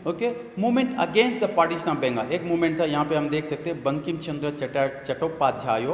Okay, movement against the partition of Bengal, एक movement था, यहाँ पे हम देख सकते हैं बंकिम चंद्र चट्टोपाध्याय,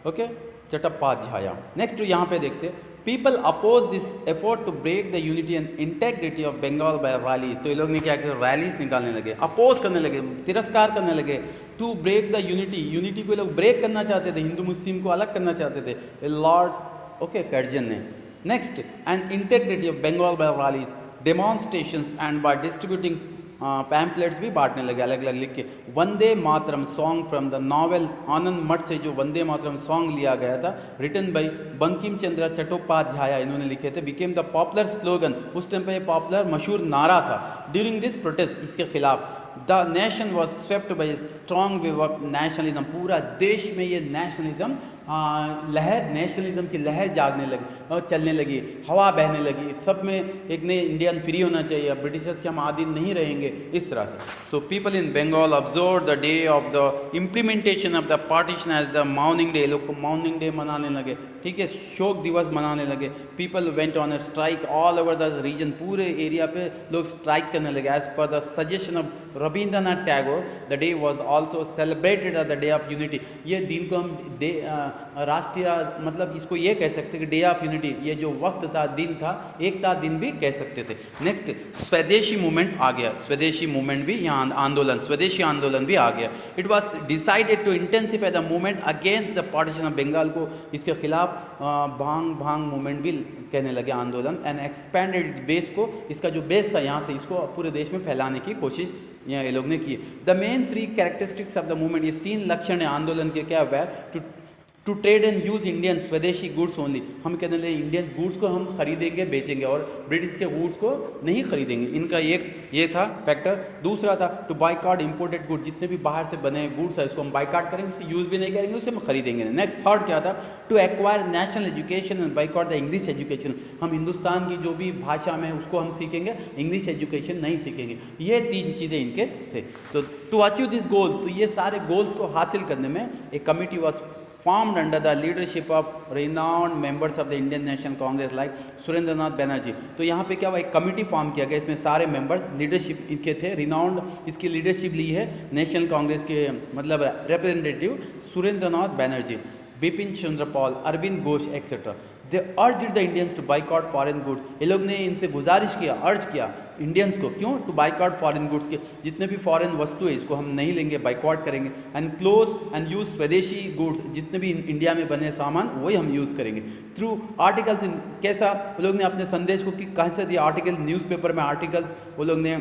ओके, चट्टोपाध्याय। नेक्स्ट यहाँ पे देखते हैं, people oppose this effort to break the unity and integrity of Bengal by rallies. तो ये लोग ने क्या किया, रैलीज निकालने लगे, अपोज करने लगे, तिरस्कार करने लगे। टू ब्रेक द यूनिटी को लोग ब्रेक करना चाहते थे, हिंदू मुस्लिम को अलग करना चाहते थे, लॉर्ड ओके कर्जन ने। Next, and integrity of Bengal by rallies, demonstrations and by distributing pamphlets भी बांटने लगे अलग अलग लिख के। Vande Mataram song from the novel Anand Math से जो वंदे मातरम सॉन्ग लिया गया था, रिटन बाई बंकिम चंद्र चट्टोपाध्याय, इन्होंने लिखे थे, बिकेम द पॉपुलर स्लोगन, उस टाइम पे ये पॉपुलर मशहूर नारा था। ड्यूरिंग दिस प्रोटेस्ट, इसके खिलाफ, the nation was swept by strong wave of nationalism, पूरा देश में ये नेशनलिज्म लहर, नेशनलिज्म की लहर जागने लगी और चलने लगी, हवा बहने लगी, सब में एक नए इंडियन फ्री होना चाहिए, अब ब्रिटिशर्स के हम आदि नहीं रहेंगे, इस तरह से। So people in Bengal observe the day of the implementation of the partition as the mourning day, लोग को मॉर्निंग डे मनाने लगे, ठीक है, शोक दिवस मनाने लगे। People went on a strike all over the region, पूरे एरिया पे लोग स्ट्राइक करने लगे। As per the suggestion of Rabindranath Tagore, the day was also celebrated as the day of unity, ये दिन को हम राष्ट्रीय, मतलब इसको ये कह सकते हैं कि डे ऑफ यूनिटी, ये जो वक्त था, दिन था, एकता दिन भी कह सकते थे। नेक्स्ट, स्वदेशी मूवमेंट आ गया, स्वदेशी मूवमेंट भी यहाँ आंदोलन, स्वदेशी आंदोलन भी आ गया। It was decided to intensify the movement against the partition of Bengal, को इसके खिलाफ भांग भांग मूवमेंट भी कहने लगे आंदोलन, एंड एक्सपैंडेड बेस को, इसका जो बेस था यहाँ से इसको पूरे देश में फैलाने की कोशिश यहाँ ये लोग ने की। The main 3 characteristics of the movement, ये 3 लक्षण है आंदोलन के, क्या हुआ, to trade and use Indian swadeshi goods only, हम कहने लगे इंडियन गुड्स को हम खरीदेंगे बेचेंगे और ब्रिटिश के गुड्स को नहीं खरीदेंगे, इनका एक ये था फैक्टर। दूसरा था टू बाइकआउट इंपोर्टेड गुड्स, जितने भी बाहर से बने गुड्स है उसको हम बाइकआउट करेंगे, उसकी यूज़ भी नहीं करेंगे, उसे हम खरीदेंगे। नेक्स्ट, थर्ड क्या था, to acquire national education and boycott the English education, हम हिंदुस्तान की जो भी भाषा में उसको हम सीखेंगे, इंग्लिश एजुकेशन नहीं सीखेंगे। ये 3 चीज़ें इनके थे। तो टू अचीव दिस गोल, तो ये सारे गोल्स को हासिल करने में एक committee was formed under the leadership of renowned members of the Indian National Congress like Surendranath Banerjee. तो यहाँ पे क्या हुआ, एक कमिटी फॉर्म किया गया, इसमें सारे मेंबर्स लीडरशिप इनके थे, रिनाउंड इसकी लीडरशिप ली है नेशनल कांग्रेस के मतलब representative Surendranath Banerjee, Bipin Chandra Pal, Arvind Ghosh etcetera. They urged the Indians to boycott foreign goods, ये लोग ने इनसे गुजारिश किया, अर्ज किया इंडियंस को, क्यों, टू बाइकआउट फॉरेन गुड्स, के जितने भी फॉरेन वस्तु है इसको हम नहीं लेंगे, बाइकआउट करेंगे, एंड क्लोज एंड यूज स्वदेशी गुड्स, जितने भी इंडिया में बने सामान वही हम यूज़ करेंगे। थ्रू आर्टिकल्स, कैसा वो लोग ने अपने संदेश को कहाँ से दिया, आर्टिकल, न्यूज़पेपर में आर्टिकल्स वो लोग ने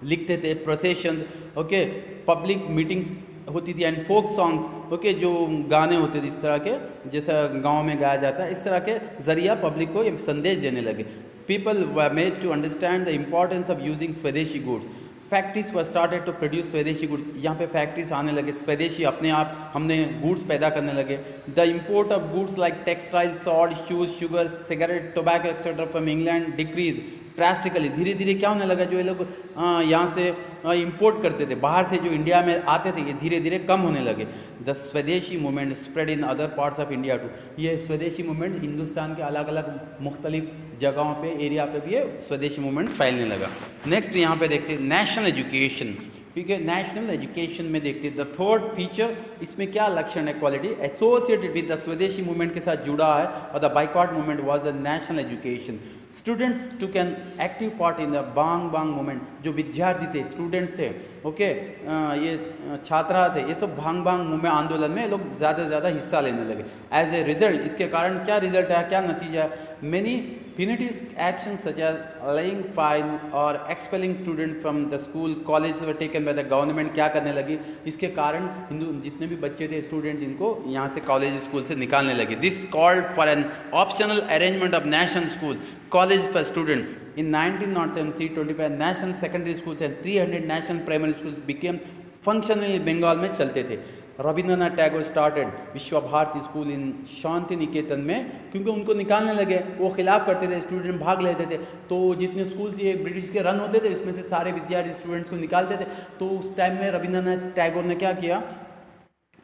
लिखते थे, प्रोसेशन, ओके, पब्लिक मीटिंग्स होती थी, एंड फोक सॉन्ग्स, ओके, जो गाने होते थे इस तरह के, जैसा गांव में गाया जाता है, इस तरह के जरिया पब्लिक को ये संदेश देने लगे। People were made to understand the importance of using swadeshi goods, factories were started to produce swadeshi goods, यहाँ पे फैक्ट्रीज आने लगे, स्वदेशी अपने आप हमने गुड्स पैदा करने लगे। The import of goods like textile, salt, shoes, sugar, cigarette, tobacco etcetera from England decrease drastically, धीरे धीरे क्या होने लगा, जो ये लोग यहाँ से इंपोर्ट करते थे बाहर से, जो इंडिया में आते थे, ये धीरे धीरे कम होने लगे। The swadeshi movement spread in other parts of India too, ये स्वदेशी मूवमेंट हिंदुस्तान के अलग अलग मुख्तलिफ जगहों पे, एरिया पे भी ये स्वदेशी मूवमेंट फैलने लगा। नेक्स्ट यहाँ पे देखते हैं नेशनल एजुकेशन, ठीक है, नेशनल एजुकेशन में देखते हैं द थर्ड फीचर, इसमें क्या लक्षण है, quality associated with the swadeshi movement के साथ जुड़ा है, और the boycott movement was the national education. Students took an active part in the बांग बांग मूवमेंट, जो विद्यार्थी थे, स्टूडेंट थे, ओके, ये छात्रा थे, ये सब भांग भांग मूवमेंट आंदोलन में लोग ज़्यादा से ज़्यादा हिस्सा लेने लगे। एज ए रिजल्ट, इसके कारण क्या रिजल्ट है, क्या नतीजा है, many punitive actions such as laying fine or expelling student from the school, colleges were taken by the government, क्या करने लगी, इसके कारण हिंदू जितने भी बच्चे थे, स्टूडेंट, जिनको यहाँ से कॉलेज स्कूल से निकालने लगे। This called for an optional arrangement of national school college for student in 1907 C25 national secondary schools and 300 national primary schools became functional, Bengal में चलते थे। रविंद्रनाथ टैगोर स्टार्टेड विश्व भारती स्कूल इन शांति निकेतन में, क्योंकि उनको निकालने लगे, वो खिलाफ करते थे, स्टूडेंट भाग लेते थे, तो जितने स्कूल थे ब्रिटिश के रन होते थे, इसमें से सारे विद्यार्थी स्टूडेंट्स को निकालते थे। तो उस टाइम में रविंद्रनाथ टैगोर ने क्या किया,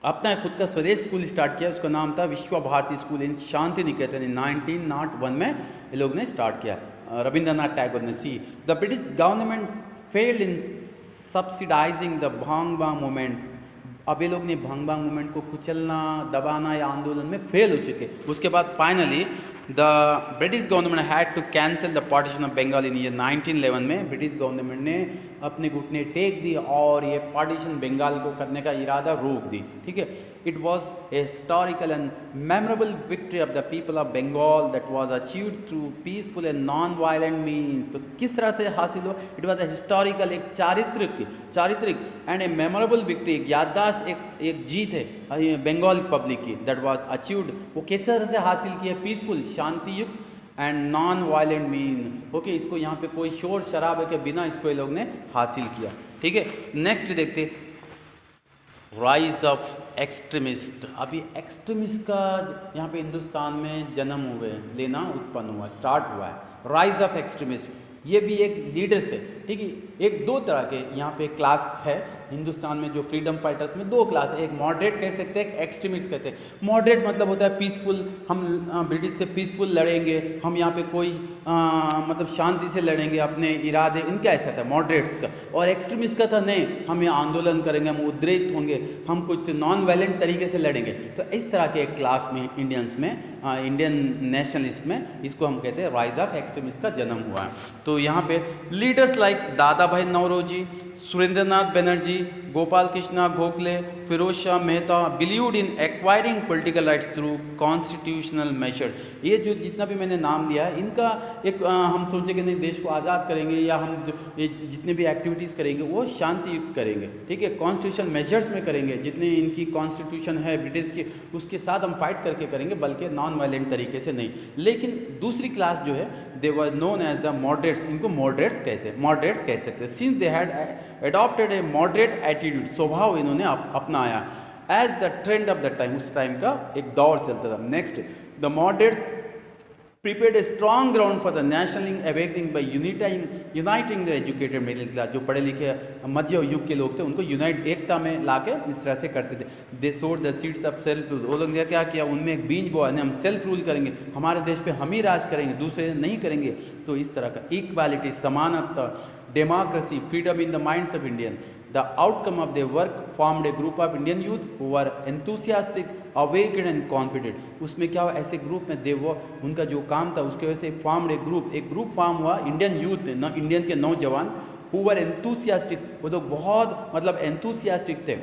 अपना खुद का स्वदेश स्कूल स्टार्ट किया, उसका नाम था विश्व भारती स्कूल इन शांति निकेतन इन 1901 में ये लोग ने स्टार्ट किया, रविंद्रनाथ टैगोर ने। See the British government failed in subsidizing the भांगबा मूवमेंट। अब ये लोग ने भांगबा मूवमेंट को कुचलना, दबाना या आंदोलन में फेल हो चुके। उसके बाद finally the British government had to cancel the partition of Bengal in year 1911 में ब्रिटिश गवर्नमेंट ने अपने घुटने टेक दी और ये पार्टीशन बंगाल को करने का इरादा रोक दी। ठीक है, it was a historical and memorable victory of the people of Bengal that was achieved through peaceful and non violent means. तो किस तरह से हासिल हुआ? इट वॉज ए हिस्टोरिकल, एक चारित्रिक एंड ए मेमोरेबल विक्ट्री, एक याददाश्त, एक जीत है बंगाल पब्लिक की, दैट वाज अचीव्ड। वो किस तरह से हासिल की है? पीसफुल, शांतियुक्त and non violent mean. Okay, इसको यहाँ पे कोई शोर शराबे के बिना इसको ये लोग ने हासिल किया। ठीक है, नेक्स्ट देखते राइज ऑफ एक्सट्रीमिस्ट। अभी एक्सट्रीमिस्ट का यहाँ पे हिंदुस्तान में जन्म हुए लेना उत्पन्न हुआ, स्टार्ट हुआ है। राइज ऑफ एक्सट्रीमिस्ट, ये भी एक लीडर्स है। ठीक है, एक दो तरह के यहाँ पे क्लास है हिंदुस्तान में जो फ्रीडम फाइटर्स में दो क्लास है, एक मॉडरेट कह सकते हैं, एक एक्सट्रीमिस्ट कहते हैं। मॉडरेट मतलब होता है पीसफुल, हम ब्रिटिश से पीसफुल लड़ेंगे, हम यहाँ पे कोई मतलब शांति से लड़ेंगे, अपने इरादे, इनका ऐसा था मॉडरेट्स का। और एक्सट्रीमिस्ट का था नहीं, हम यहाँ आंदोलन करेंगे, हम उद्रेक होंगे, हम कुछ नॉन वायलेंट तरीके से लड़ेंगे। तो इस तरह के एक क्लास में इंडियंस में, इंडियन नेशनलिस्ट में, इसको हम कहते हैं राइज ऑफ एक्सट्रीमिस्ट का जन्म हुआ है। तो यहाँ पे leaders like Dadabhai Naoroji, Surendranath Banerjee, Gopal Krishna Gokhale, Pherozeshah Mehta believed in acquiring political rights through constitutional measure. ये जो जितना भी मैंने नाम लिया है, इनका एक हम सोचे कि नहीं देश को आज़ाद करेंगे या हम ये जितने भी एक्टिविटीज़ करेंगे वो शांतियुक्त करेंगे। ठीक है, कॉन्स्टिट्यूशन मेजर्स में करेंगे, जितने इनकी कॉन्स्टिट्यूशन है ब्रिटिश की उसके साथ हम फाइट करके करेंगे, बल्कि नॉन वायलेंट तरीके से नहीं। लेकिन दूसरी क्लास जो है they were known as the moderates, इनको मॉडरेट्स कहते हैं, मॉडरेट्स कह सकते हैं। Since they had adopted a moderate attitude, स्वभाव इन्होंने अपनाया as the trend of the time, उस टाइम का एक दौर चलता था। Next, the moderates prepared a strong ground for the national awakening by uniting the educated middle class। जो पढ़े लिखे मध्य युग के लोग थे उनको यूनाइट, एकता में लाके इस तरह से करते थे। दे सोड the seeds of self rule, वो लोग ने क्या किया, उनमें एक बीज बोया, हम सेल्फ रूल करेंगे, हमारे देश पे हम ही राज करेंगे, दूसरे नहीं करेंगे। तो इस तरह का इक्वालिटी, समानता, democracy, freedom in the minds of Indian. The outcome of their work formed a group of Indian youth who were enthusiastic, awakened and confident। उसमें क्या हुआ, ऐसे ग्रुप में वो उनका जो काम था उसके वजह से फॉर्म्ड एक ग्रुप फॉर्म हुआ इंडियन यूथ, इंडियन के नौजवान, who were enthusiastic, वो तो बहुत मतलब enthusiastic थे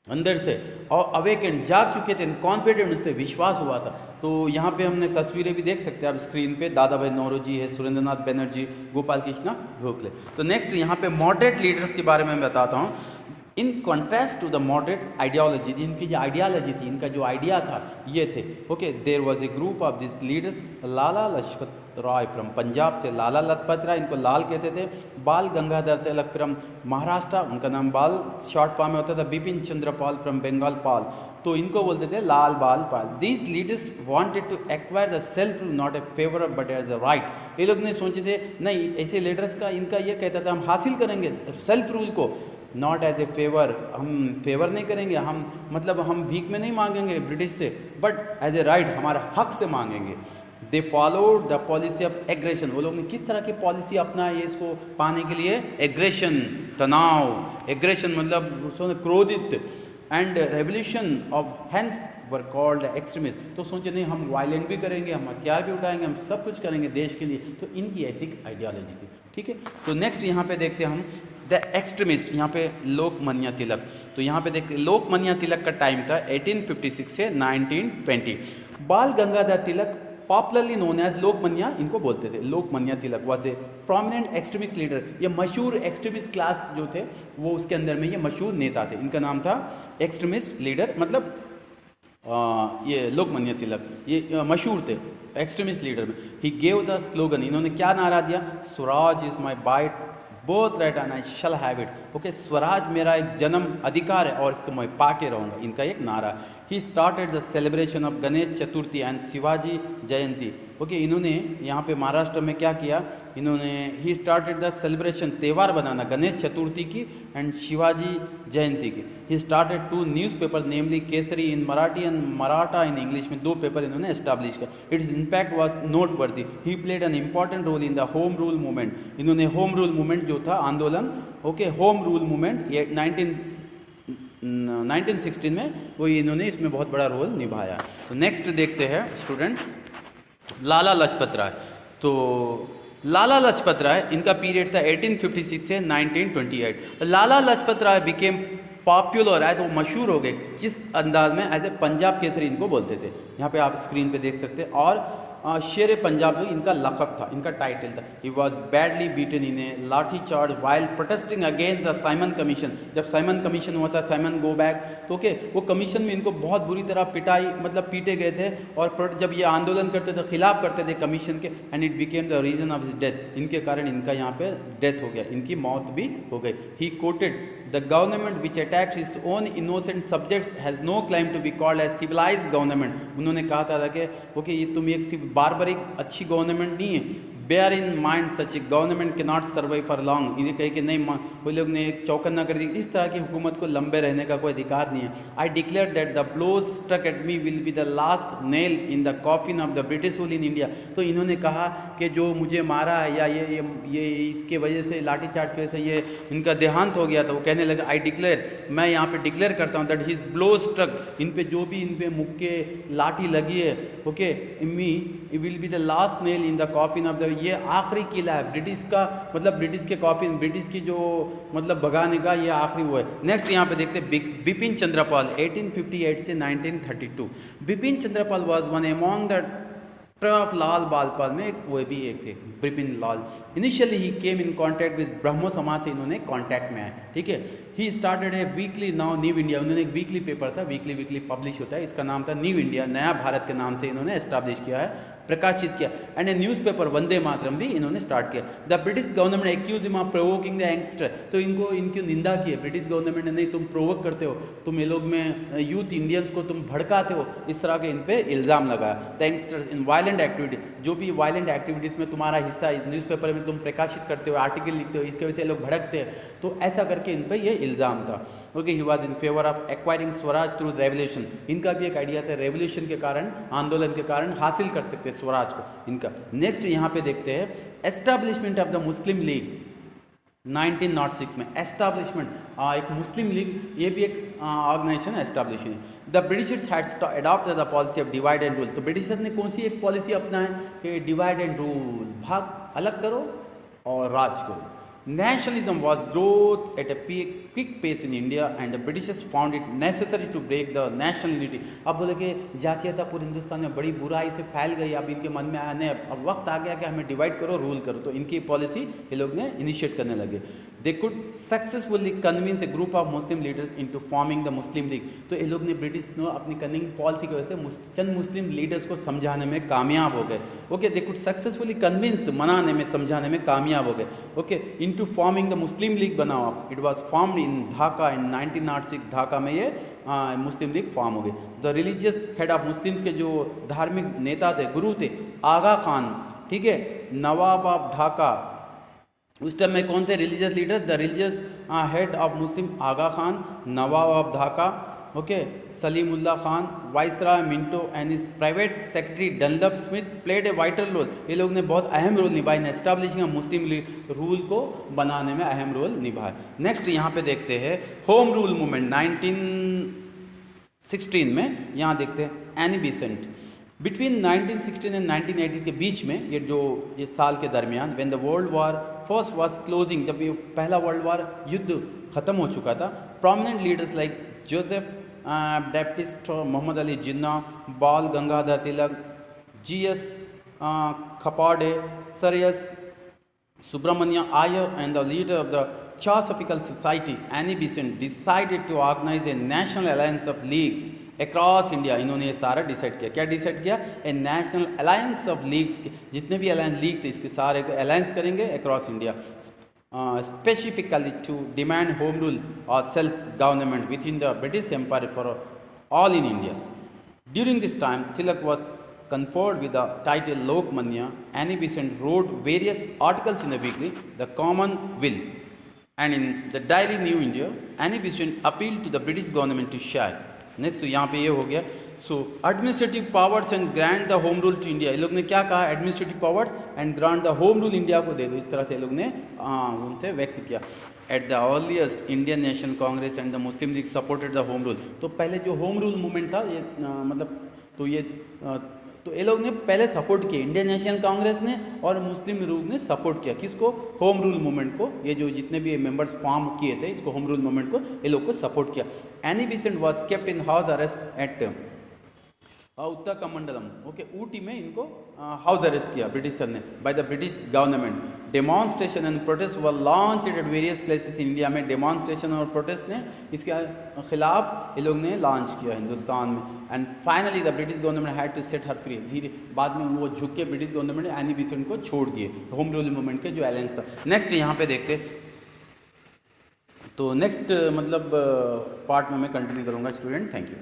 अंदर से, और अवेकेंड, जाग चुके थे, कॉन्फिडेंट, उस पर विश्वास हुआ था। तो यहाँ पे हमने तस्वीरें भी देख सकते हैं आप स्क्रीन पे, दादा भाई नौरोजी है, सुरेंद्रनाथ बनर्जी, गोपाल कृष्णा गोखले। तो नेक्स्ट यहाँ पे मॉडरेट लीडर्स के बारे में मैं बताता हूँ। In contrast to the moderate ideology, इनकी जो आइडियोलॉजी थी, इनका जो आइडिया था ये थे। Okay, there was a group of this leaders, Lala Lajpat Rai from Punjab से, लाला लजपत राय, इनको लाल कहते थे। बाल गंगाधर तिलक फ्रॉम महाराष्ट्र, उनका नाम बाल शॉर्ट फॉर्म में होता था। बिपिन चंद्र पाल फ्रॉम बंगाल पाल, तो इनको बोलते थे Lal Bal Pal. These leaders wanted to acquire the self rule, not a favour but as a right. ये लोग ने सोचे थे नहीं, ऐसे लीडर्स का इनका ये कहता था हम हासिल करेंगे सेल्फ रूल को, नॉट एज ए फेवर, हम फेवर नहीं करेंगे, हम मतलब हम भीख में नहीं मांगेंगे ब्रिटिश से, बट एज ए राइट, हमारा हक से मांगेंगे। They followed the policy of aggression, वो लोग ने किस तरह की पॉलिसी अपनाई है इसको पाने के लिए, एग्रेशन, तनाव, एग्रेशन मतलब उसने क्रोधित, and revolution of hands were called extremist. तो सोचे नहीं हम वायलेंट भी करेंगे, हम हथियार भी उठाएंगे, हम सब कुछ करेंगे देश के लिए। तो इनकी ऐसी आइडियोलॉजी थी। ठीक है, तो नेक्स्ट यहाँ पे देखते हैं हम द एक्सट्रीमिस्ट, यहाँ पे लोकमान्य तिलक। तो यहाँ पे देखते हैं लोकमान्य तिलक का टाइम था 1856 से 1920। Bal Gangadhar Tilak popularly known as Lokmanya, इनको बोलते थे। Lokmanya Tilak was a prominent extremist leader, ये मशहूर एक्सट्रीमिस्ट क्लास जो थे वो उसके अंदर में ये मशहूर नेता थे। इनका नाम था एक्सट्रीमिस्ट लीडर, मतलब ये लोकमान्य तिलक ये मशहूर थे एक्सट्रीमिस्ट लीडर में। ही गेव द स्लोगन, इन्होंने क्या नारा दिया, swaraj is my bite both right and I shall have it. Okay, swaraj मेरा एक जन्म अधिकार है और इसको मैं पाके रहूँगा, इनका एक नारा। He started the celebration of Ganesh Chaturthi and Shivaji Jayanti. Okay, इन्होंने यहाँ पे महाराष्ट्र में क्या किया, इन्होंने ही स्टार्टेड द सेलिब्रेशन, त्यौहार बनाना गणेश चतुर्थी की एंड शिवाजी जयंती की। He started 2 newspaper namely Kesari in Marathi and Maratha in English में 2 पेपर इन्होंने एस्टैब्लिश किया। Its impact was not worthy. He played an important role in the home rule movement. इन्होंने होम रूल मूवमेंट जो था आंदोलन, ओके, होम रूल मूवमेंट ये 1916 में वो इन्होंने इसमें बहुत बड़ा रोल निभाया। तो नेक्स्ट देखते हैं स्टूडेंट, लाला लाजपत राय। तो लाला लाजपत राय, इनका पीरियड था 1856 से 1928। Lala Lajpat Rai became popular as, वो मशहूर हो गए किस अंदाज में, एज ए पंजाब केसरी इनको बोलते थे। यहाँ पे आप स्क्रीन पे देख सकते हैं। और शेर पंजाब में इनका लक़ब था, इनका टाइटल था। ही वॉज बैडली बीटन इन ए लाठी charge while protesting against the Simon commission. जब साइमन कमीशन हुआ था, साइमन गो बैक, तो ओके, वो कमीशन में इनको बहुत बुरी तरह पिटाई, मतलब पीटे गए थे। और जब ये आंदोलन करते थे, खिलाफ करते थे कमीशन के, and it became the reason of his death. इनके कारण इनका यहाँ पे डेथ हो गया, इनकी मौत भी हो गई। He quoted the government which attacks its own innocent subjects has no claim to be called as civilized government. उन्होंने कहा था कि ओके, ये तुम एक बारबरिक अच्छी गवर्नमेंट नहीं है। Bear in mind such a government can not survive for long. इन्हें कहे कि नहीं, वो लोग ने एक चौकन्ना कर दी, इस तरह की हुकूमत को लंबे रहने का कोई अधिकार नहीं है। I declare that the blows struck at me will be the last nail in the coffin of the British rule in India. तो इन्होंने कहा कि जो मुझे मारा है या ये इसके वजह से, लाठीचार्ज की वजह से ये इनका देहांत हो गया था, वो कहने लगा आई डिक्लेयर, मैं यहाँ पे डिक्लेयर करता हूँ दैट हिज ब्लो स्ट्रक, इन पे जो भी इन पे मुक्के लाठी लगी है, okay, me will be the last nail in the coffin of the, ये आखिरी किला है ब्रिटिश का, मतलब ब्रिटिश के कॉफिन, ब्रिटिश की जो मतलब भगाने का ये आखिरी वो है। नेक्स्ट यहाँ पे देखते हैं बिपिन चंद्रपाल 1858 से 1932। Bipin Chandrapal was one among the of Lal Balpal में वो भी एक थे, बिपिन लाल। इनिशियली ही came in contact with Brahmo Samaj से इन्होंने कांटेक्ट में आए, ठीक है। He started a weekly, now New India, उन्होंने एक वीकली पेपर था, वीकली पब्लिश होता है, इसका नाम था न्यू इंडिया, नया भारत के नाम से इन्होंने एस्टैब्लिश किया है, प्रकाशित किया। And A newspaper Vande Mataram भी इन्होंने स्टार्ट किया। The British government accuse him of provoking the youngster. तो इनकी निंदा की है ब्रिटिश गवर्नमेंट ने, नहीं तुम प्रोवोक करते हो, तुम ये लोग में यूथ इंडियंस को तुम भड़काते हो, इस तरह के इन पे इल्ज़ाम लगाया। The youngsters in violent activity, जो भी वायलेंट एक्टिविटीज़ में तुम्हारा हिस्सा है, न्यूज़पेपर में तुम प्रकाशित करते हो, आर्टिकल लिखते हो, इसके वजह से लोग भड़कते हैं, तो ऐसा करके इन पर यह इल्ज़ाम था। Okay, he was in favour of acquiring Swaraj through revolution. इनका भी एक आइडिया था, रेवोल्यूशन के कारण, आंदोलन के कारण हासिल कर सकते हैं स्वराज को इनका। नेक्स्ट यहाँ पे देखते हैं establishment of the Muslim league 1906 में। एस्टैब्लिशमेंट, एक मुस्लिम लीग, ये भी एक ऑर्गेनाइजेशन एस्टैब्लिश हुई। The Britishers had adopted the policy of divide and rule. तो ब्रिटिशर्स ने कौन सी एक पॉलिसी अपनाई कि डिवाइड एंड रूल, भाग अलग करो और राज करो। Nationalism was growth at a quick pace in India and the Britishers found it necessary to break the national unity। अब बोले कि जातीयता पूरे हिंदुस्तान में बड़ी बुराई से फैल गई, अब इनके मन में आने, अब वक्त आ गया कि हमें डिवाइड करो, रूल करो, तो इनकी पॉलिसी ये लोग ने इनिशिएट करने लगे। दे could successfully convince A group of Muslim leaders into forming the Muslim league. तो ये लोग ने, ब्रिटिश ने अपनी कनिंग पॉलिसी की वजह से चंद मुस्लिम लीडर्स को समझाने में कामयाब हो गए। Okay, they could successfully convince, मनाने में, समझाने में कामयाब हो गए। Okay, into forming the Muslim League बनाओ। It was formed in Dhaka in 1906। Dhaka में ये मुस्लिम लीग फॉर्म हो गई। The religious head of Muslims के जो धार्मिक नेता थे, गुरु थे, आगा खान, ठीक है, नवाब ऑफ ढाका, उस टाइम में कौन थे religious leader? The religious head of Muslim Aga Khan, Nawab of Dhaka, okay, Salimullah Khan, viceroy Minto and his private secretary Dunlop Smith played a vital role. ये लोग ने बहुत अहम रोल निभाया इन एस्टैब्लिशिंग मुस्लिम रूल को बनाने में अहम रोल निभाया। नेक्स्ट यहाँ पे देखते हैं होम रूल मूवमेंट 1916 में। यहाँ देखते हैं एनी बेसेंट। बिटवीन 1916 एंड 1980 के बीच में, ये साल के दरमियान, when the world war first was closing, जब ये पहला वर्ल्ड वार युद्ध खत्म हो चुका था, prominent leaders like Joseph Baptist, Mohammad Ali Jinnah, Bal Gangadhar Tilak, GS Khaparde, sir S Subramania Iyer and the leader of the Theosophical Society Annie Besant decided to organize a national alliance of leagues across India. इन्होंने ये सारा डिसाइड किया। क्या डिसाइड किया? A national alliance of leagues, जितने भी alliance leagues इसके सारे को अलायंस करेंगे across India, specifically to demand home rule or self government within the British Empire for all in India. During this time, Tilak was conferred with the title Lokmanya. Annie Besant wrote various articles in the weekly The Commonwealth and in the Daily New India. Annie Besant appealed to the British government to share. Next तो यहाँ पे ये हो गया. So administrative powers and grant the home rule to India. ये लोग ने क्या कहा, administrative powers and grant the home rule India को दे दो, इस तरह से ये लोग ने उनसे व्यक्त किया. At the earliest Indian national Congress and the Muslim league supported the home rule. तो पहले जो होम रूल मूवमेंट था ये मतलब तो ये लोग ने पहले सपोर्ट किया, इंडियन नेशनल कांग्रेस ने और मुस्लिम लीग ने सपोर्ट किया किसको, होम रूल मूवमेंट को. ये जो जितने भी मेंबर्स फॉर्म किए थे इसको होम रूल मूवमेंट को, ये लोग को सपोर्ट किया. Annie Besant was kept in house arrest at Ootacamund. Okay, Ooty में इनको हाउस अरेस्ट किया ब्रिटिश सर ने by the British government. Demonstration and protest were launch at various places in India. में डेमॉन्स्ट्रेशन और प्रोटेस्ट ने इसके खिलाफ ये लोग ने लॉन्च किया हिंदुस्तान में. And finally the British government had to set her free. धीरे बाद में वो झुक के ब्रिटिश गवर्नमेंट ने एनी बेसेंट को छोड़ दिए, होम रूल मूवमेंट के जो अलायंस था. नेक्स्ट यहाँ पे देखते, तो नेक्स्ट मतलब पार्ट में मैं कंटिन्यू करूँगा स्टूडेंट. Thank you.